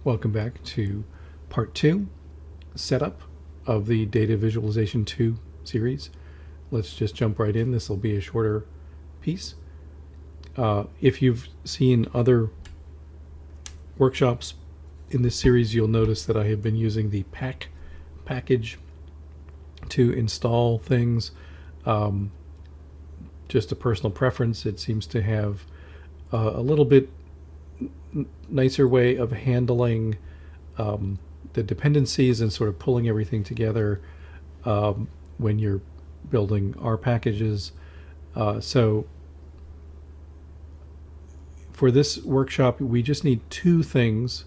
Welcome back to part 2, setup of the Data Visualization 2 series. Let's just jump right in. This will be a shorter piece. If you've seen other workshops in this series, you'll notice that I have been using the package to install things. Just a personal preference. It seems to have a little bit nicer way of handling the dependencies and sort of pulling everything together when you're building R packages. So for this workshop, we just need two things: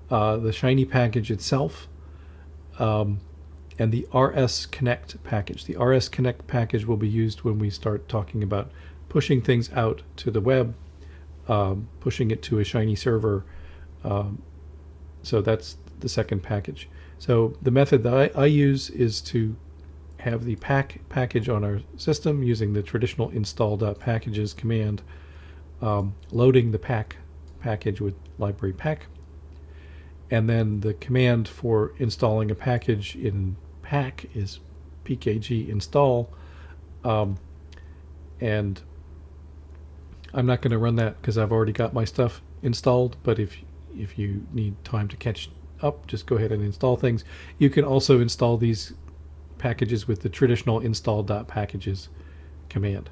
the Shiny package itself and the RS Connect package. The RS Connect package will be used when we start talking about pushing things out to the web, pushing it to a Shiny server. So that's the second package. So the method that I use is to have the package on our system using the traditional install.packages command, loading the package with library pack, and then the command for installing a package in pack is pkg install, and I'm not going to run that because I've already got my stuff installed, but if you need time to catch up, just go ahead and install things. You can also install these packages with the traditional install.packages command.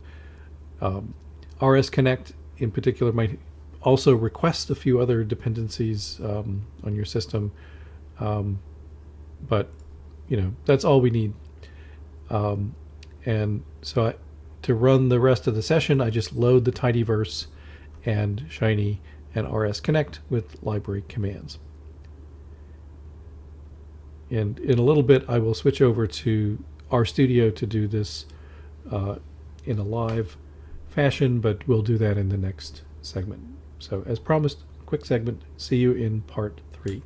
RS Connect in particular might also request a few other dependencies on your system, but that's all we need. And so to run the rest of the session, I just load the tidyverse and Shiny and RS Connect with library commands. And in a little bit, I will switch over to RStudio to do this in a live fashion, but we'll do that in the next segment. So as promised, quick segment. See you in part 3.